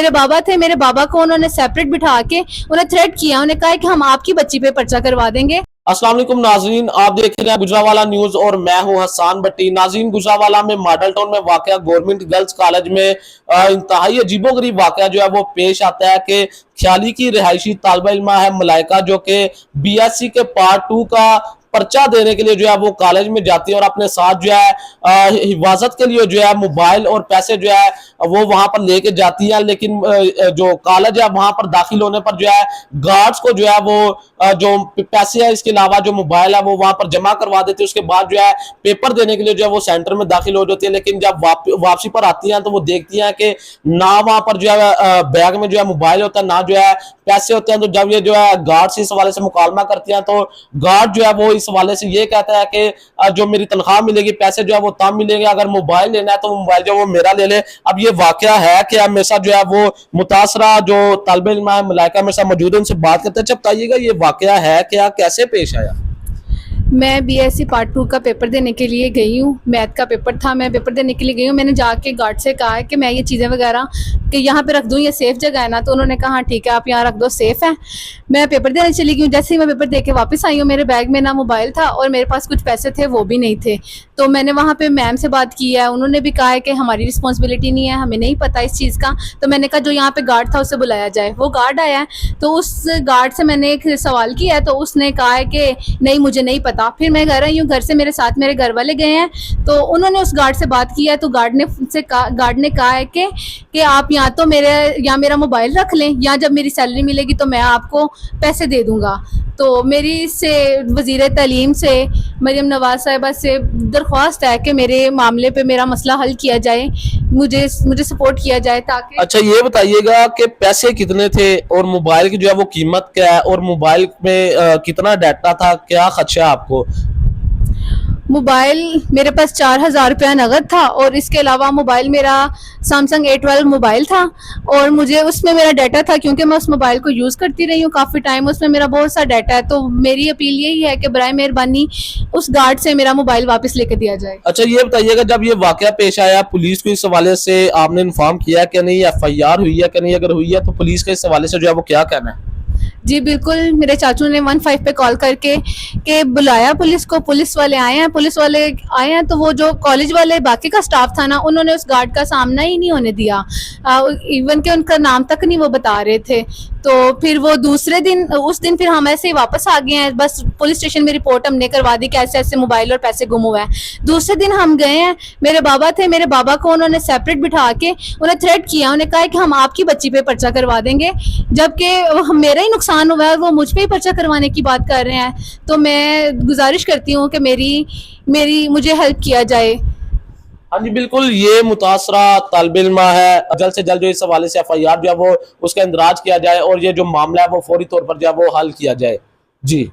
मेरे बाबा थे, मेरे बाबा को उन्होंने सेपरेट बिठा के उन्हें थ्रेट किया, उन्हें कहा कि हम आपकी बच्ची पे पर्चा करवा देंगे। अस्सलाम वालेकुम नाजरीन, आप देख रहे हैं गुजरावाला न्यूज और मैं हूं हसन भट्टी। नाजरीन, गुजरावाला में मॉडल टाउन में वाकया गवर्नमेंट गर्ल्स कॉलेज में इंतहाई अजीबोगरीब वाकया जो है वो पेश आता है कि ख्याली की रिहायशी तालिबा इल्मा है मलाइका, जो कि बीएससी के पार्ट 2 का पर्चा देने के लिए जो है वो कॉलेज में जाती है और अपने साथ जो है हिफाजत के लिए जो है मोबाइल और पैसे जो है वो वहां पर लेके जाती है। लेकिन जो कॉलेज है वहां पर दाखिल होने पर जो है गार्ड्स को जो है वो जो पैसे है इसके अलावा जो मोबाइल है वो वहां पर जमा करवा देते हैं। उसके बाद जो है पेपर देने के लिए जो है वो सेंटर में दाखिल हो जाती है। लेकिन जब वापसी पर आती है तो वो देखती है कि ना वहां पर जो है बैग में जो है मोबाइल होता है, ना जो है पैसे होते हैं। तो जब ये जो है गार्ड से इस हवाले से मुकालमा करती हैं तो गार्ड जो है वो इस हवाले से ये कहता है कि जो मेरी तनख्वाह मिलेगी, पैसे जो है वो तब मिलेंगे, अगर मोबाइल लेना है तो मोबाइल जो वो मेरा ले ले। अब ये वाकया है कि अब मेरे साथ जो है वो मुतासरा जो तालिबा इल्म है मलाइका मेरे साथ मौजूद है, उनसे बात करते हैं। अच्छा बताइएगा ये वाकया है क्या, कैसे पेश आया? मैं बीएससी पार्ट 2 का पेपर देने के लिए गई हूँ, मैथ का पेपर था, मैं पेपर देने के लिए गई हूँ। मैंने जाके गार्ड से कहा है कि मैं ये चीज़ें वगैरह कि यहाँ पे रख दूँ, ये सेफ़ जगह है ना? तो उन्होंने कहा ठीक है आप यहाँ रख दो, सेफ़ है। मैं पेपर देने चली गई हूँ। जैसे ही मैं पेपर दे के वापस आई हूँ, मेरे बैग में ना मोबाइल था और मेरे पास कुछ पैसे थे वो भी नहीं थे। तो मैंने वहाँ पे मैम से बात की है, उन्होंने भी कहा है कि हमारी रिस्पॉन्सिबिलिटी नहीं है, हमें नहीं पता इस चीज़ का। तो मैंने कहा जो यहाँ पे गार्ड था उसे बुलाया जाए। वो गार्ड आया है, तो उस गार्ड से मैंने एक सवाल किया है, तो उसने कहा है कि नहीं मुझे नहीं पता। फिर मैं घर आई हूँ, घर से मेरे साथ मेरे घर वाले गए हैं, तो उन्होंने उस गार्ड से बात की है। तो गार्ड ने कहा है कि आप या तो मेरा मोबाइल रख लें, या जब मेरी सैलरी मिलेगी तो मैं आपको पैसे दे दूंगा। तो मेरी से वज़ीर तालीम से मरियम नवाज साहिबा से दरख्वास्त है कि मेरे मामले पे मेरा मसला हल किया जाए, मुझे सपोर्ट किया जाए ताकि। अच्छा ये बताइएगा कि पैसे कितने थे और मोबाइल की जो है वो कीमत क्या है, और मोबाइल में कितना डाटा था, क्या खर्चा आपको? मोबाइल मेरे पास 4,000 रुपया नगद था, और इसके अलावा मोबाइल मेरा सैमसंग A12 मोबाइल था, और मुझे उसमें मेरा डाटा था क्योंकि मैं उस मोबाइल को यूज़ करती रही हूँ काफ़ी टाइम, उसमें मेरा बहुत सा डाटा है। तो मेरी अपील यही है कि बराए मेहरबानी उस गार्ड से मेरा मोबाइल वापस लेके दिया जाए। अच्छा ये बताइएगा जब ये वाकया पेश आया पुलिस को इस हवाले से आपने इन्फॉर्म किया कि नहीं, FIR हुई है कि नहीं? अगर हुई है तो पुलिस का इस हवाले से जो है वो क्या कहना है? जी बिल्कुल, मेरे चाचू ने 15 पे कॉल करके के बुलाया पुलिस को। पुलिस वाले आए हैं तो वो जो कॉलेज वाले बाकी का स्टाफ था ना, उन्होंने उस गार्ड का सामना ही नहीं होने दिया। इवन के उनका नाम तक नहीं वो बता रहे थे। तो फिर वो दूसरे दिन उस दिन फिर हम ऐसे ही वापस आ गए हैं, बस पुलिस स्टेशन में रिपोर्ट हमने करवा दी कि ऐसे ऐसे मोबाइल और पैसे गुम हुआ है। दूसरे दिन हम गए हैं, मेरे बाबा थे, मेरे बाबा को उन्होंने सेपरेट बिठा के उन्हें थ्रेट किया, उन्हें कहा कि हम आपकी बच्ची पे पर्चा करवा देंगे, जबकि मेरा ही नुकसान हुआ है, वो मुझ पे ही पर्चा करवाने की बात कर रहे हैं। तो मैं गुजारिश करती हूँ कि मेरी मुझे हेल्प किया जाए। हाँ जी बिल्कुल, ये मुतासरा तालिबा इल्मा है, जल्द से जल्द जो इस हवाले से FIR जो है वो उसका इंदराज किया जाए और ये जो मामला है वो फौरी तौर पर जो है वो हल किया जाए। जी।